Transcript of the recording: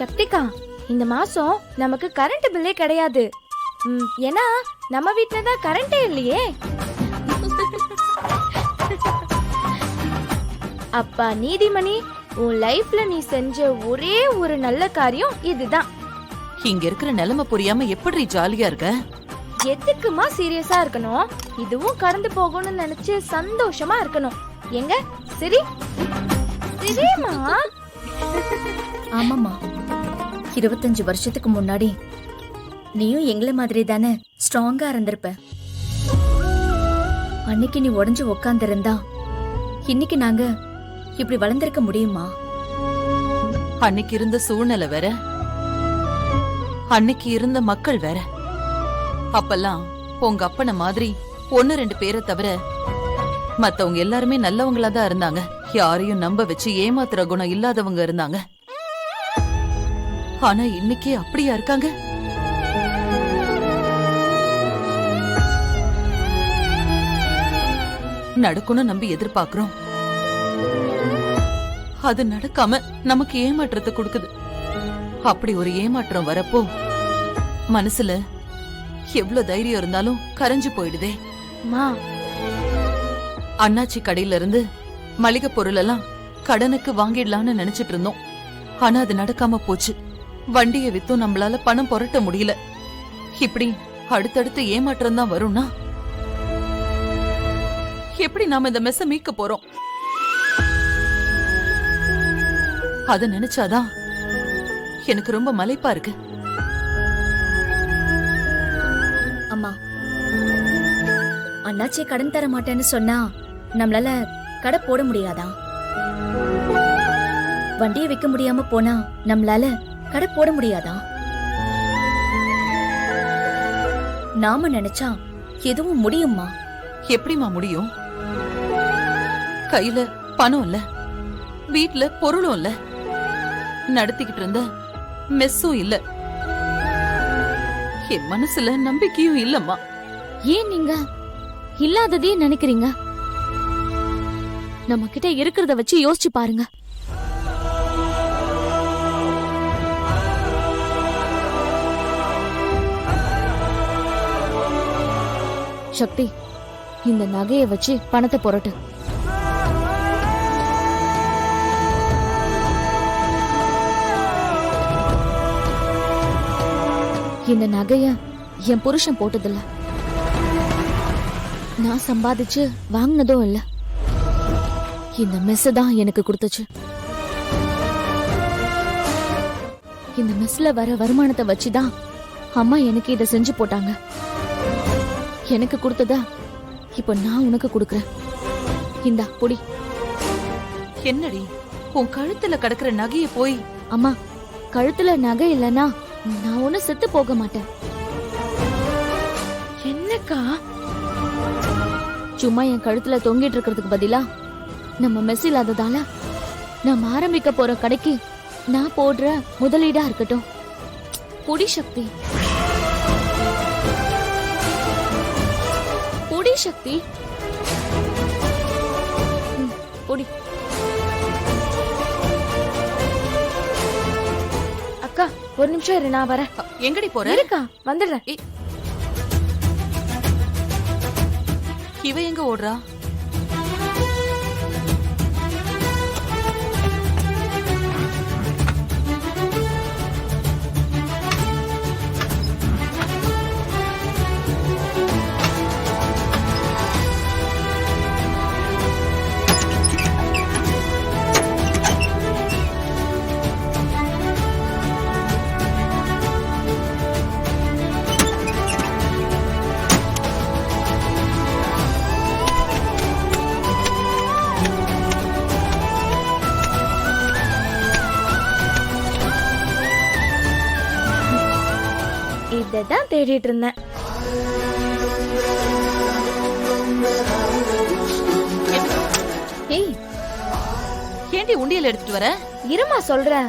சக்திகா, இந்த மாசம் நமக்கு கரண்ட் பில்லே கிடையாது. ஏன்னா நம்ம வீட்ல தான் கரண்டே இல்லையே. அப்பா நீதிமணி, உன் லைஃப்ல நீ செஞ்ச ஒரே ஒரு நல்ல காரியம் இதுதான். இங்க இருக்கிற நிலைமை புரியாம எப்படி ஜாலியா இருக்க? எதுக்குமா சீரியஸா இருக்கணும்? இதுவும் கடந்து போகணும்னு நினைச்சு சந்தோஷமா இருக்கணும். எங்க சரி சரிமா? ஆமாமா, 25 வருஷத்துக்கு முன்னாடி நீயும் எங்களை மாதிரி தானே ஸ்ட்ராங்கா இருந்திருப்ப. அன்னைக்கு நீ உடஞ்சு உக்காந்துருந்தா இன்னைக்கு நாங்க இப்படி வளர்ந்திருக்க முடியுமா? அன்னைக்கு இருந்த சூழ்நிலை வேற, அன்னைக்கு இருந்த மக்கள் வேற. அப்பெல்லாம் உங்க அப்பன மாதிரி 1-2 பேரை தவிர மத்தவங்க எல்லாருமே நல்லவங்களா தான் இருந்தாங்க. யாரையும் நம்ப வச்சு ஏமாத்துற குணம் இல்லாதவங்க இருந்தாங்க. ஆனா இன்னைக்கே அப்படியா இருக்காங்க? நடக்கும்னு நம்பி எதிர்பார்க்கிறோம், அது நடக்காம நமக்கு ஏமாற்றத்தை கொடுக்குது. அப்படி ஒரு ஏமாற்றம் வரப்போ மனசுல எவ்வளவு தைரியம் இருந்தாலும் கரைஞ்சு போயிடுதே. அண்ணாச்சி கடையில இருந்து மளிகை பொருள் எல்லாம் கடனுக்கு வாங்கிடலாம்னு நினைச்சிட்டு இருந்தோம். ஆனா அது நடக்காம போச்சு. வண்டியை வித்தும் நம்மளால பணம் புரட்ட முடியல. இப்படி அடுத்தடுத்து ஏமாற்றம் தான் வரும்னா எப்படி நாம இந்த மெஸ்ஸ மீட்க போறோம்? அத நினைச்சாதான் எனக்கு ரொம்ப மலைப்பா இருக்கு. அம்மா, அண்ணாச்சி கடன் தர மாட்டேன்னு சொன்னா நம்மளால கடை போட முடியாதா? வண்டியை விற்க முடியாம போனா நம்மளால கடை போட முடியாதா? நாம நினைச்சா எதுவும் முடியுமா? எப்படிமா முடியும்? கையில பணம் இல்ல, வீட்ல பொருளும் இல்ல, நடத்திக்கிட்டு இருந்த மெஸ்ஸும் இல்ல, என் மனசுல நம்பிக்கையும் இல்லம்மா. ஏன் நீங்க இல்லாததே நினைக்கிறீங்க? நம்ம கிட்ட இருக்கிறத வச்சு யோசிச்சு பாருங்க. சக்தி, இந்த நகையை வச்சு பணத்தை புரட்டு. இந்த நகைய என் புருஷன் போட்டதில்ல, நான் சம்பாதிச்சு வாங்கினதும் இல்ல. இந்த மெஸ் தான் எனக்கு கொடுத்துச்சு. இந்த மெஸ்ல வர வருமானத்தை வச்சுதான் அம்மா எனக்கு இத செஞ்சு போட்டாங்க. எனக்கு கொடுத்தத இப்ப நான் உனக்கு கொடுக்கறேன். இந்தா பொடி. என்னடி உன் கழுத்துல கிடக்குற நகைய போய்? அம்மா, கழுத்துல நகை இல்லனா நான் ஒண்ணு செத்து போக மாட்டேன். என்னக்கா? சும்மா என் கழுத்துல தொங்கிட்டு இருக்கிறதுக்கு பதிலா நம்ம மெஸ் இல்லாததால நாம் ஆரம்பிக்க போற கடைக்கு நான் போடுற முதலீடா இருக்கட்டும். பொடி சக்தி, பொடி சக்தி, பொடி. அக்கா ஒரு நிமிஷம் இரு, நான் வரேன். எங்கடி போற? இருக்கா, வந்துடுறேன். இவ எங்க ஓடுறா? இதான் தேடிட்டு இருந்தேன். ஏய், ஏண்டி உண்டியல் எடுத்துட்டு வர? இருமா சொல்றேன்.